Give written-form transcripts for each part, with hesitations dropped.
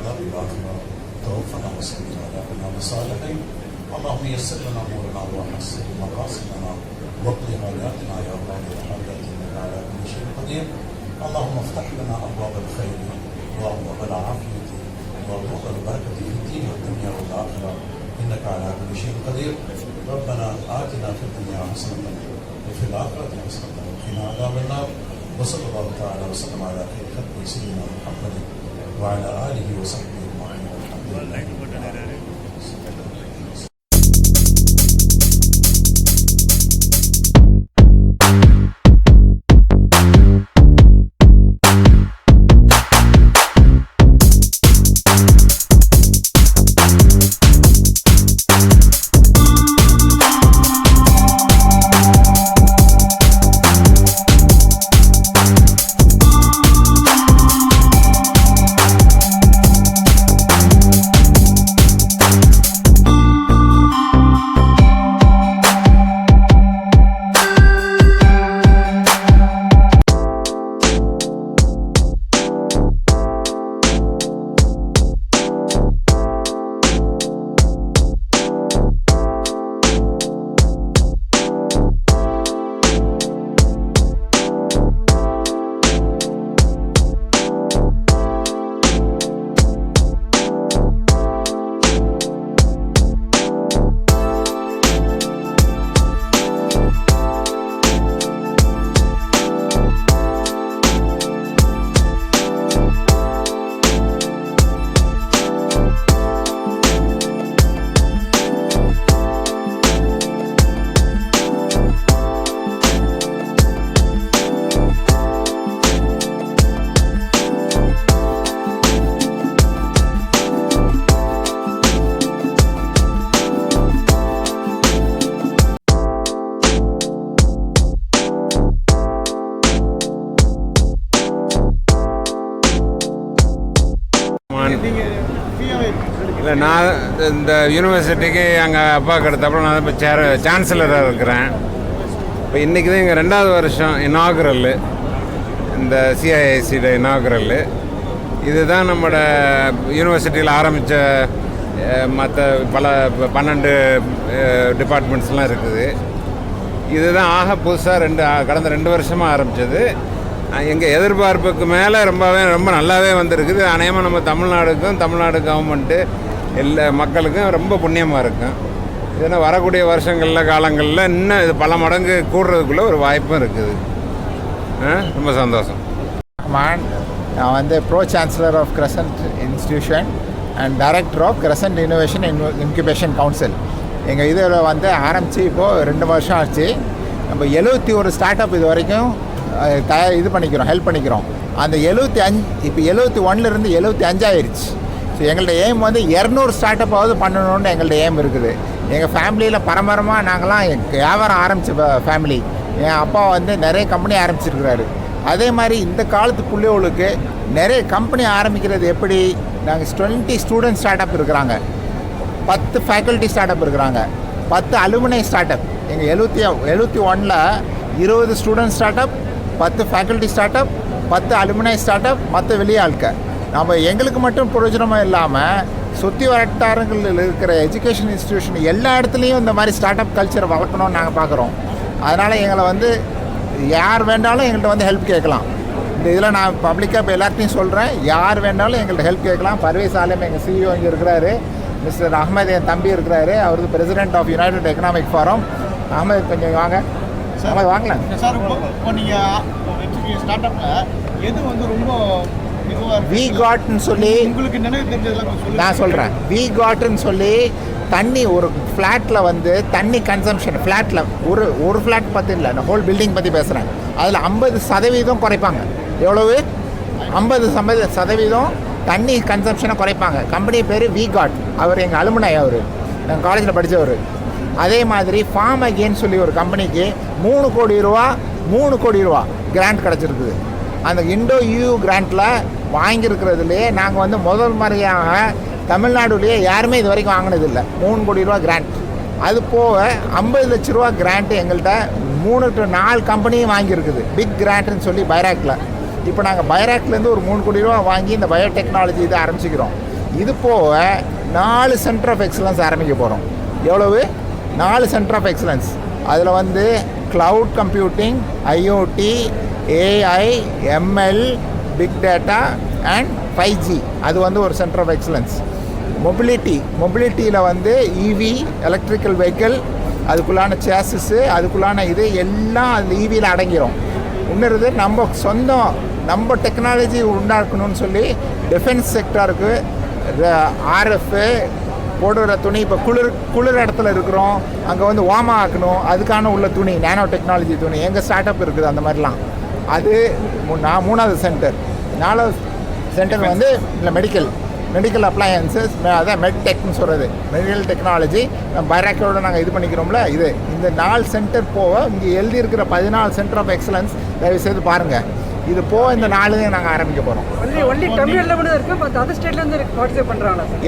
والعذاب الآخرة توفنا مسلمين وألحقنا بالصالحين اللهم يسر لنا أمورنا وحسن مقاصدنا واقض حاجاتنا يا قاضي الحاجات إنك على كل شيء قدير اللهم افتح لنا أبواب الخير وأبواب العافية وأبواب البركة في الدين والدنيا والآخرة إنك على كل شيء قدير ربنا آتنا في الدنيا حسنة وفي الآخرة حسنة وقنا عذاب النار وصلى الله تعالى وسلم على خير خلقه سيدنا محمد وعلى آله وصحبه أجمعين والحمد لله. இல்லை, நான் இந்த யூனிவர்சிட்டிக்கு எங்கள் அப்பாவுக்கு எடுத்தப்பறம் நான் இப்போ சான்சலராக இருக்கிறேன். இப்போ இன்றைக்கி தான் எங்கள் 2வது வருஷம் இனாகுரல், இந்த சிஐஐசியோட இனாகுரல். இதுதான் நம்மளோட யூனிவர்சிட்டியில் ஆரம்பித்த மற்ற பல 12 டிபார்ட்மெண்ட்ஸ்லாம் இருக்குது. இதுதான் ஆக புதுசாக கடந்த 2 வருஷமாக ஆரம்பித்தது. எங்கள் எதிர்பார்ப்புக்கு மேலே ரொம்ப நல்லாவே வந்திருக்குது. அநேகமாக நம்ம தமிழ்நாடு கவர்மெண்ட்டு எல்லா மக்களுக்கும் ரொம்ப புண்ணியமாக இருக்கும். இதனால் வரக்கூடிய காலங்களில் இன்னும் இது பல மடங்கு கூடுறதுக்குள்ளே ஒரு வாய்ப்பும் இருக்குது. ரொம்ப சந்தோஷம். நான் வந்து pro chancellor of Crescent institution and director of Crescent innovation incubation council. எங்கள் இதில் வந்து ஆரம்பித்து இப்போது 2 வருஷம் ஆச்சு. நம்ம 71 ஸ்டார்ட் அப் இது வரைக்கும் ஹெல்ப் பண்ணிக்கிறோம். அந்த 75 இப்போ 71லேருந்து 75 ஆயிடுச்சு. ஸோ எங்கள்ட எய்ம் வந்து 200 ஸ்டார்ட் அப்பாவது பண்ணணுன்னு எங்கள்ட எய்ம் இருக்குது. எங்கள் ஃபேமிலியில் பரம்பரமாக நாங்களாம் வியாபாரம் ஆரம்பித்த ஃபேமிலி. என் அப்பா வந்து நிறைய கம்பெனி ஆரம்பிச்சிருக்கிறாரு. அதே மாதிரி இந்த காலத்து பிள்ளைகளுக்கு நிறைய கம்பெனி ஆரம்பிக்கிறது எப்படி, நாங்கள் 20 ஸ்டூடெண்ட் ஸ்டார்ட் அப் இருக்கிறாங்க, 10 ஃபேக்கல்ட்டி ஸ்டார்ட் அப் இருக்கிறாங்க, 10 அலுமினை ஸ்டார்ட் அப். எங்கள் 71ல் 20 student start up, 10 faculty start up, 10 அலுமினை start up, மற்ற வெளியாட்க. நம்ம எங்களுக்கு மட்டும் பிரயோஜனமாக இல்லாமல் சுற்றி வட்டாரங்களில் இருக்கிற எஜுகேஷன் இன்ஸ்டிடியூஷன் எல்லா இடத்துலையும் இந்த மாதிரி ஸ்டார்ட் அப் கல்ச்சரை வளர்க்கணும்னு நாங்கள் பார்க்குறோம். அதனால் எங்களை வந்து யார் வேண்டாலும் எங்கள்கிட்ட வந்து ஹெல்ப் கேட்கலாம். இந்த இதில் நான் பப்ளிக்காக இப்போ எல்லாத்தையும் சொல்கிறேன், யார் வேண்டாலும் எங்கள்கிட்ட ஹெல்ப் கேட்கலாம். பர்வேஸ் ஆலம் எங்கள் சிஇஓ இங்கே இருக்கிறாரு, மிஸ்டர் அஹ்மத் என் தம்பி இருக்கிறாரு, அவருக்கு president of United Economic Forum. Ahmed கொஞ்சம் வாங்க சார். வாங்கலாம் சார். இப்போ நீங்கள் ஸ்டார்ட் அப்பில் எது வந்து ரொம்ப வி காட்னு சொல்லி உங்களுக்கு நினைவு தெரிஞ்சதெல்லாம் நான் சொல்கிறேன். வி காட்னு சொல்லி தண்ணி ஒரு ஃப்ளாட்டில் வந்து தண்ணி கன்சம்ஷன் ஃப்ளாட்டில் ஒரு ஃப்ளாட் பற்றி இல்லை, நான் ஹோல் பில்டிங் பற்றி பேசுகிறேன். அதில் 50% குறைப்பாங்க. எவ்வளவு? 50% தண்ணி கன்சம்ஷனை குறைப்பாங்க. கம்பெனி பேர் வி காட். அவர் எங்கள் அலுமினை, அவர் நாங்கள் காலேஜில் படித்தவர். அதே மாதிரி ஃபார்ம் அகெயின் சொல்லி ஒரு கம்பெனிக்கு 3 கோடி ரூபா கிராண்ட் கிடச்சிருக்குது. அந்த இண்டோ யூ கிராண்டில் வாங்கியிருக்கிறதுலையே நாங்கள் வந்து முதல் முறையாக தமிழ்நாடுலேயே யாருமே இது வரைக்கும் வாங்கினதில்லை 3 கோடி ரூபா கிராண்ட். அது போக 50 லட்ச ரூபா கிராண்ட்டு எங்கள்கிட்ட 3 to 4 கம்பெனியும் வாங்கியிருக்குது, பிக் கிராண்ட்டுன்னு சொல்லி பைராக்கில். இப்போ நாங்கள் பைராக்லேருந்து ஒரு 3 கோடி ரூபா வாங்கி இந்த பயோடெக்னாலஜி இதை ஆரம்பிச்சிக்கிறோம். இது போக 4 சென்டர் ஆஃப் எக்ஸலன்ஸ் ஆரம்பிக்க போகிறோம். எவ்வளவு? 4 சென்டர் ஆஃப் எக்ஸலன்ஸ். அதில் வந்து cloud computing, IoT, AI, ML, big data and 5G. அது வந்து ஒரு சென்டர் ஆஃப் எக்ஸலன்ஸ். மொபிலிட்டியில் வந்து இவி, எலக்ட்ரிக்கல் வெஹிக்கிள், அதுக்குள்ளான சேஸஸ்ஸு, அதுக்குள்ளான இது எல்லாம் அதில் இவியில் அடங்கிடும். இன்னொரு நம்ம டெக்னாலஜி உண்டாக்கணும்னு சொல்லி டிஃபென்ஸ் செக்டாருக்கு ஆர்எஃப் போடுற துணி, இப்போ குளிர் இடத்துல இருக்கிறோம், அங்கே வந்து வார்மாக ஆக்கணும், அதுக்கான உள்ள துணி, நேனோ டெக்னாலஜி துணி எங்கள் ஸ்டார்ட் அப் இருக்குது. அந்த மாதிரிலாம் அது 3வது சென்டர். 4வது சென்டர் வந்து இல்லை மெடிக்கல் அப்ளையன்சஸ், அதான் மெட்டெக்னு சொல்கிறது, மெடிக்கல் டெக்னாலஜி. பைராக்கோட நாங்கள் இது பண்ணிக்கிறோம்ல, இந்த 4 சென்டர் போக இங்கே எழுதியிருக்கிற 14 சென்டர் ஆஃப் எக்ஸலன்ஸ் தயவு செய்து பாருங்கள். இது போக இந்த 4 நாங்கள் ஆரம்பிக்க போகிறோம்.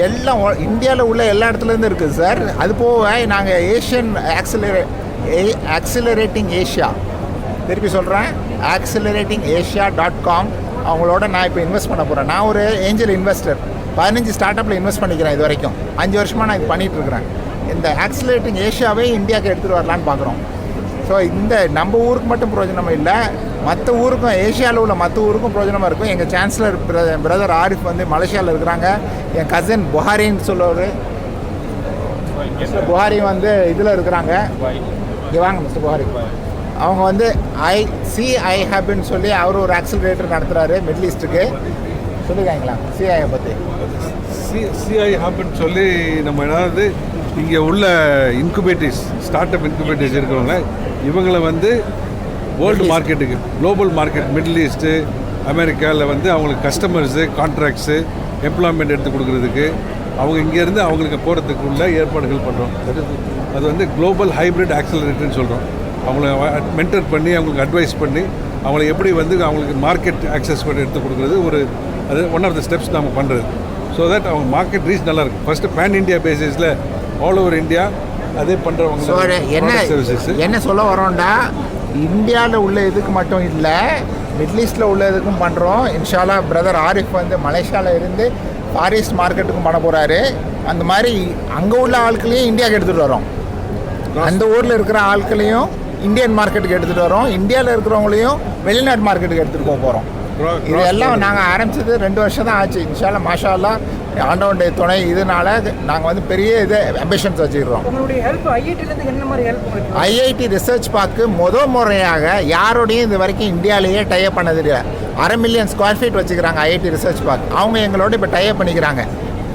எல்லாம் இந்தியாவில் உள்ள எல்லா இடத்துலேருந்து இருக்குது சார். அது போக நாங்கள் ஏஷியன் ஆக்சிலரேட்டிங் ஏஷியா, திருப்பி சொல்கிறேன், acceleratingAsia.com, அவங்களோட நான் இப்போ இன்வெஸ்ட் பண்ண போகிறேன். நான் ஒரு ஏஞ்சல் இன்வெஸ்டர், 15 ஸ்டார்ட் அப்பில் இன்வெஸ்ட் பண்ணிக்கிறேன். இது வரைக்கும் 5 வருஷமாக நான் இது பண்ணிகிட்ருக்கிறேன். இந்த ஆக்சிலரேட்டிங் ஏஷியாவே இந்தியாவுக்கு எடுத்துகிட்டு வரலான்னு பார்க்குறோம். ஸோ இந்த நம்ம ஊருக்கு மட்டும் பிரயோஜனமாக இல்லை, மற்ற ஊருக்கும், ஏஷியாவில் உள்ள மற்ற ஊருக்கும் பிரயோஜனமாக இருக்கும். எங்கள் சான்சலர் பிரதர் ஆரிஃப் வந்து மலேசியாவில் இருக்கிறாங்க. என் கசின் புஹாரின்னு சொல்லுவார், புஹாரி வந்து இதில் இருக்கிறாங்க. இங்கே வாங்க மிஸ்டர் புஹாரி. அவங்க வந்து ஐ ஹப்னு சொல்லி அவர் ஒரு ஆக்சிலரேட்டர் நடத்துகிறாரு மிடில் ஈஸ்ட்டுக்கு. சொல்லிக்காங்களா சிஐ பற்றி? சிஐ ஹப்னு சொல்லி நம்ம ஏதாவது இங்கே உள்ள இன்குபேட்டர்ஸ், ஸ்டார்ட் அப் இன்குபேட்டர்ஸ் இருக்கிறவங்க, இவங்களை வந்து வேர்ல்டு மார்க்கெட்டுக்கு, குளோபல் மார்க்கெட், மிடில் ஈஸ்ட்டு, அமெரிக்காவில் வந்து அவங்களுக்கு கஸ்டமர்ஸு, கான்ட்ராக்ட்ஸு, எம்ப்ளாய்மெண்ட் எடுத்து கொடுக்குறதுக்கு, அவங்க இங்கேருந்து அவங்களுக்கு போகிறதுக்குள்ள ஏற்பாடுகள் பண்ணுறோம். அது வந்து குளோபல் ஹைப்ரிட் ஆக்சிலரேட்டர்னு சொல்கிறோம். அவங்கள மென்டர் பண்ணி, அவங்களுக்கு அட்வைஸ் பண்ணி, அவங்கள எப்படி வந்து அவங்களுக்கு மார்க்கெட் ஆக்சஸ் பண்ணி எடுத்து கொடுக்குறது அது ஒன் ஆஃப் த ஸ்டெப்ஸ் நம்ம பண்ணுறது. ஸோ தட் அவங்க மார்க்கெட் ரீச் நல்லாயிருக்கும். ஃபஸ்ட்டு பேன் இண்டியா பேசிஸில் ஆல் ஓவர் இந்தியா அதே பண்ணுறவங்க. என்ன சொல்ல வரோம்டா, இந்தியாவில் உள்ள இதுக்கு மட்டும் இல்லை, மிடில் ஈஸ்டில் உள்ள இதுக்கும் பண்ணுறோம். இன்ஷால்லா பிரதர் ஆரிஃப் வந்து மலேசியாவில் இருந்து ஃபார் ஈஸ்ட் மார்க்கெட்டுக்கும் பண்ண போகிறாரு. அந்த மாதிரி அங்கே உள்ள ஆட்களையும் இந்தியாவுக்கு எடுத்துகிட்டு வரோம். அந்த ஊரில் இருக்கிற ஆட்களையும் இந்தியன் மார்க்கெட்டுக்கு எடுத்துகிட்டு வரோம். இந்தியாவில் இருக்கிறவங்களையும் வெளிநாட்டு மார்க்கெட்டுக்கு எடுத்துகிட்டு போகிறோம். இது எல்லாம் நாங்கள் ஆரம்பித்தது 2 வருஷம் தான் ஆச்சு. இன்ஷால்லா மாஷா அல்லாஹ் ஆண்டவனுடைய துணை, இதனால நாங்கள் வந்து பெரிய இது அம்பிஷன்ஸ் வச்சுக்கிறோம். ஐஐடி ரிசர்ச் பார்க்கு முறையாக யாரோடையும் இது வரைக்கும் இந்தியாவிலேயே டைப் பண்ணது இல்லை. 1/2 மில்லியன் ஸ்கொயர் ஃபீட் வச்சுக்கிறாங்க ஐஐடி ரிசர்ச் பார்க். அவங்க எங்களோட இப்போ டைப் பண்ணிக்கிறாங்க.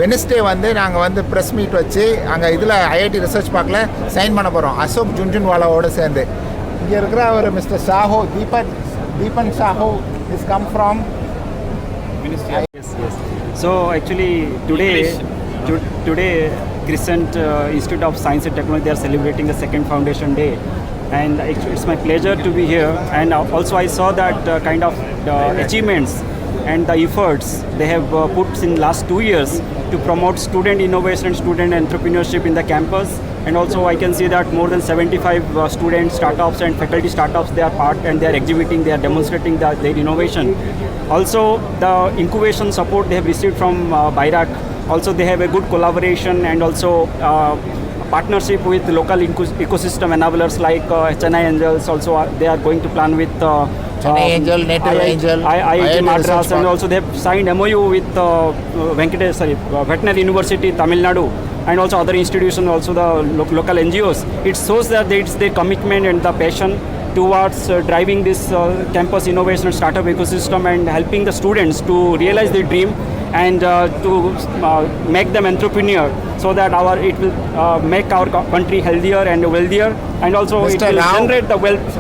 வெனஸ்டே வந்து நாங்கள் வந்து ப்ரெஸ் மீட் வச்சு அங்கே இதில் ஐஐடி ரிசர்ச் பார்க்கில் சைன் பண்ண போகிறோம் அசோக் ஜுன்ஜுன்வாலாவோடு சேர்ந்து. இங்கே இருக்கிற ஒரு mister Sahoo, Deepan Sahoo is come from Yes. So actually today Crescent Institute of Science and Technology, they are celebrating the 2nd Foundation Day, and it's my pleasure to be here. And also I saw that kind of achievements and the efforts they have put in last 2 years to promote student innovation and student entrepreneurship in the campus. And also I can see that more than 75 student startups and faculty startups, they are part and they are exhibiting, they are demonstrating their innovation. Also the incubation support they have received from BIRAC. Also they have a good collaboration and also partnership with local ecosystem enablers like Chennai Angels. Also they are going to plan with Chennai Angel, Native Angel, IIT Madras, and also they have signed MOU with Veterinary University, Tamil Nadu, and also other institutions, also the local NGOs. It shows that it's their commitment and the passion towards driving this campus innovation and startup ecosystem and helping the students to realize their dream and to make them entrepreneur, so that it will make our country healthier and wealthier, and also Mr. it will Rao, generate the wealth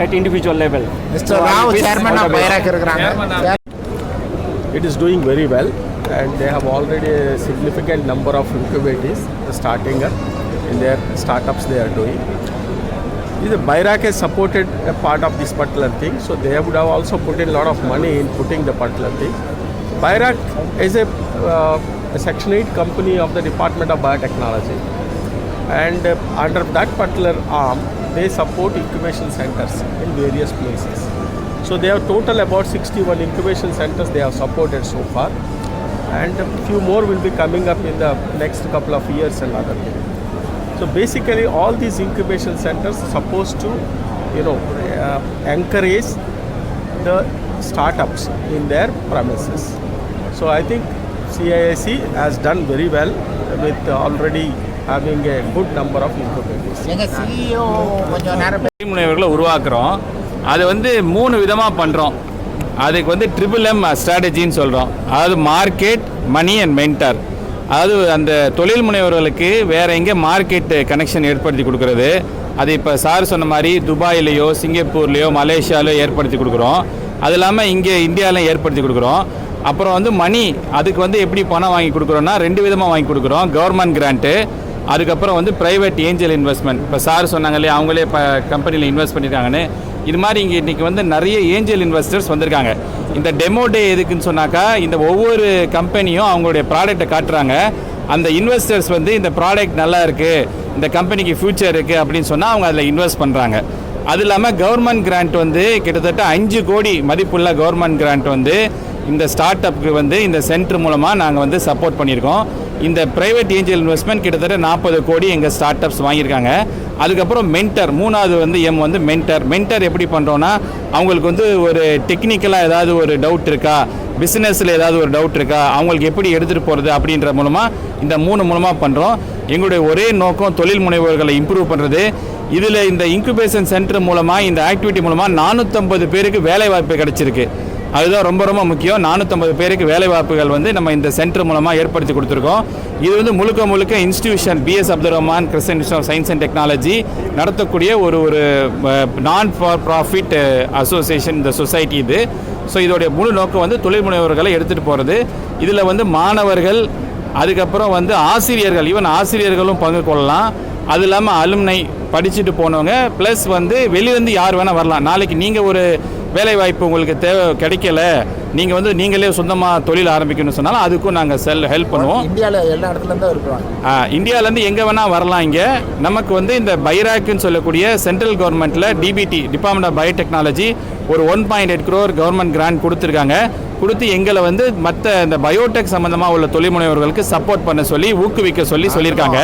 at individual level. Mr. Rao, chairman of BIRAC இருக்கிறாங்க. It is doing very well, and they have already a significant number of incubators starting up in their startups they are doing. The BIRAC has supported a part of this particular thing, so they would have also put in a lot of money in putting the particular thing. BIRAC is a Section 8 company of the Department of Biotechnology, and under that particular arm, they support incubation centers in various places. So they have total about 61 incubation centers they have supported so far. and a few more will be coming up in the next couple of years and other things. So basically all these incubation centers are supposed to, encourage the startups in their premises. So I think CIIC has done very well with already having a good number of incubators. எங்கள் CEO கொஞ்சம் நேரம் தொழில் முனைவர்களை உருவாக்குறோம். அது வந்து 3 விதமாக பண்ணுறோம். அதுக்கு வந்து MMM ஸ்ட்ராட்டஜின்னு சொல்கிறோம். அதாவது மார்க்கெட், மணி அண்ட் மென்டர். அதாவது அந்த தொழில் முனைவர்களுக்கு வேறு எங்கே மார்க்கெட் கனெக்ஷன் ஏற்படுத்தி கொடுக்குறது. அது இப்போ சார் சொன்ன மாதிரி துபாயிலையோ சிங்கப்பூர்லேயோ மலேசியாவிலையோ ஏற்படுத்தி கொடுக்குறோம். அது இல்லாமல் இங்கே இந்தியாவிலையும் ஏற்படுத்தி கொடுக்குறோம். அப்புறம் வந்து மணி, அதுக்கு வந்து எப்படி பணம் வாங்கி கொடுக்குறோன்னா 2 விதமாக வாங்கி கொடுக்குறோம். கவர்மெண்ட் கிராண்ட்டு, அதுக்கப்புறம் வந்து ப்ரைவேட் ஏஞ்சல் இன்வெஸ்ட்மெண்ட். இப்போ சார் சொன்னாங்க இல்லையா, அவங்களே இப்போ கம்பெனியில் இன்வெஸ்ட் பண்ணியிருக்காங்கன்னு. இது மாதிரி இன்றைக்கி வந்து நிறைய ஏஞ்சல் இன்வெஸ்டர்ஸ் வந்திருக்காங்க. இந்த டெமோ டே எதுக்குன்னு சொன்னாக்கா, இந்த ஒவ்வொரு கம்பெனியும் அவங்களுடைய ப்ராடக்ட்டை காட்டுறாங்க. அந்த இன்வெஸ்டர்ஸ் வந்து இந்த ப்ராடக்ட் நல்லா இருக்குது, இந்த கம்பெனிக்கு ஃப்யூச்சர் இருக்குது அப்படின்னு சொன்னால் அவங்க அதில் இன்வெஸ்ட் பண்ணுறாங்க. அது இல்லாமல் கவர்மெண்ட் கிராண்ட் வந்து கிட்டத்தட்ட 5 கோடி மதிப்புள்ள கவர்மெண்ட் கிராண்ட் வந்து இந்த ஸ்டார்ட் அப்புக்கு வந்து இந்த சென்டர் மூலமாக நாங்கள் வந்து சப்போர்ட் பண்ணியிருக்கோம். இந்த ப்ரைவேட் ஏஞ்சல் இன்வெஸ்ட்மெண்ட் கிட்டத்தட்ட 40 கோடி எங்கள் ஸ்டார்ட் அப்ஸ் வாங்கியிருக்காங்க. அதுக்கப்புறம் மென்டர், 3வது வந்து வந்து மென்டர் எப்படி பண்ணுறோன்னா, அவங்களுக்கு வந்து ஒரு டெக்னிக்கலாக ஏதாவது ஒரு டவுட் இருக்கா, பிஸ்னஸில் ஏதாவது ஒரு டவுட் இருக்கா, அவங்களுக்கு எப்படி எடுத்துகிட்டு போகிறது அப்படின்ற மூலமாக இந்த 3 மூலமாக பண்ணுறோம். எங்களுடைய ஒரே நோக்கம் தொழில் முனைவோர்களை இம்ப்ரூவ் பண்ணுறது. இதில் இந்த இன்குபேஷன் சென்டர் மூலமாக, இந்த ஆக்டிவிட்டி மூலமாக 450 பேருக்கு வேலைவாய்ப்பு கிடச்சிருக்கு. அதுதான் ரொம்ப ரொம்ப முக்கியம். 450 பேருக்கு வேலைவாய்ப்புகள் வந்து நம்ம இந்த சென்டர் மூலமாக ஏற்படுத்தி கொடுத்துருக்கோம். இது வந்து முழுக்க institution BS Abdul Rahman Christian institute of science and technology நடத்தக்கூடிய ஒரு நான் ஃபார் ப்ராஃபிட் அசோசியேஷன், இந்த சொசைட்டி இது. ஸோ இதோடைய முழு நோக்கம் வந்து தொழில் முனைவர்களை எடுத்துகிட்டு போகிறது. இதில் வந்து மாணவர்கள், அதுக்கப்புறம் வந்து ஆசிரியர்கள், ஈவன் ஆசிரியர்களும் பங்கு கொள்ளலாம். அது இல்லாமல் அலுமினை படிச்சுட்டு போனவங்க, ப்ளஸ் வந்து வெளியிலேருந்து யார் வேணால் வரலாம். நாளைக்கு நீங்கள் ஒரு வேலைவாய்ப்பு உங்களுக்கு கிடைக்கல, நீங்கள் வந்து நீங்களே சொந்தமாக தொழில் ஆரம்பிக்கணும்னு சொன்னாலும் அதுக்கும் நாங்கள் ஹெல்ப் பண்ணுவோம். இந்தியாவில் எல்லா இடத்துலேருந்தும் இருக்கிறோம். இந்தியாவிலேருந்து எங்கே வேணால் வரலாம். இங்கே நமக்கு வந்து இந்த பைராக்குன்னு சொல்லக்கூடிய சென்ட்ரல் கவர்மெண்ட்டில் டிபிடி, டிபார்ட்மெண்ட் ஆஃப் பயோடெக்னாலஜி, ஒரு 1.8 crore கவர்மெண்ட் கிராண்ட் கொடுத்துருக்காங்க. கொடுத்து எங்களை வந்து மற்ற இந்த பயோடெக் சம்மந்தமாக உள்ள தொழில் முனைவர்களுக்கு சப்போர்ட் பண்ண சொல்லி ஊக்குவிக்க சொல்லியிருக்காங்க.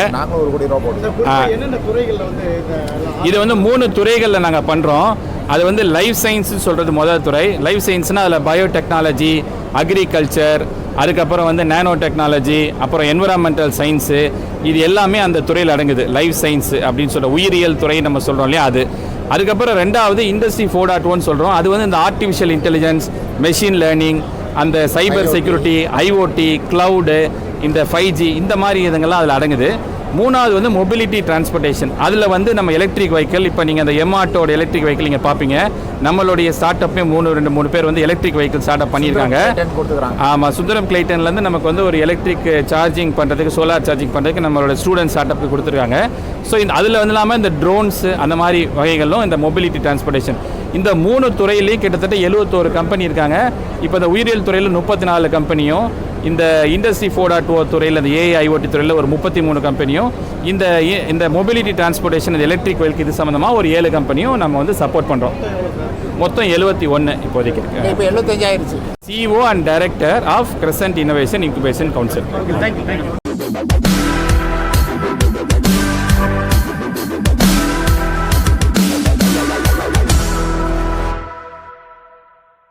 இது வந்து 3 துறைகளில் நாங்கள் பண்ணுறோம். அது வந்து லைஃப் சயின்ஸ்னு சொல்கிறது முதல் துறை. லைஃப் சயின்ஸ்னால் அதில் பயோடெக்னாலஜி, அக்ரிகல்ச்சர், அதுக்கப்புறம் வந்து நேனோ டெக்னாலஜி, அப்புறம் என்விரான்மெண்டல் சயின்ஸு, இது எல்லாமே அந்த துறையில் அடங்குது. லைஃப் சயின்ஸ் அப்படின்னு சொல்கிற உயிரியல் துறை நம்ம சொல்கிறோம் இல்லையா, அது. அதுக்கப்புறம் 2வது இண்டஸ்ட்ரி 4.1 சொல்கிறோம். அது வந்து இந்த ஆர்டிஃபிஷியல் இன்டெலிஜென்ஸ், மெஷின் லேர்னிங், அந்த சைபர் செக்யூரிட்டி, ஐஓடி, க்ளவுடு, இந்த 5G, இந்த மாதிரி இதுங்கெல்லாம் அதில் அடங்குது. 3வது வந்து மொபிலிட்டி டிரான்ஸ்போர்ட்டேஷன். அதில் வந்து நம்ம எலக்ட்ரிக் வெஹிக்கிள், இப்போ நீங்கள் அந்த எம்ஆர்டோட எலக்ட்ரிக் வெஹிக்கிள் நீங்கள் பார்ப்பீங்க. நம்மளுடைய ஸ்டார்ட் அப்பே 2-3 பேர் வந்து எலக்ட்ரிக் வெஹிக்கிள் ஸ்டார்ட் அப் பண்ணியிருக்காங்க. ஆமாம், சுந்தரம் கிளைட்டன்லேருந்து நமக்கு வந்து ஒரு எலக்ட்ரிக் சார்ஜிங் பண்ணுறதுக்கு, சோலார் சார்ஜிங் பண்ணுறதுக்கு நம்மளோட ஸ்டூடெண்ட் ஸ்டார்ட் அப்புக்கு கொடுத்துருக்காங்க. ஸோ அதில் வந்து இல்லாமல் இந்த ட்ரோன்ஸு, அந்த மாதிரி வகைகளும் இந்த மொபிலிட்டி டிரான்ஸ்போர்ட்டேஷன், இந்த 3 துறையிலையும் கிட்டத்தட்ட 71 கம்பெனி இருக்காங்க. இப்போ இந்த உயிரியல் துறையில் 34 கம்பெனியும், இந்த இண்டஸ்ட்ரி 4.0 துறையில், இந்த ஏஐஓடி துறையில் ஒரு 33 கம்பெனியும், இந்த மொபிலிட்டி டிரான்ஸ்போர்ட்டேஷன், இந்த எலக்ட்ரிக் வெஹிக்கிள் இது சம்மந்தமாக ஒரு 7 கம்பெனியும் நம்ம வந்து சப்போர்ட் பண்ணுறோம். மொத்தம் 71 இப்போதைக்கு இருக்கு. இப்போ 75 ஆயிடுச்சு. CEO and director of Crescent innovation incubation council.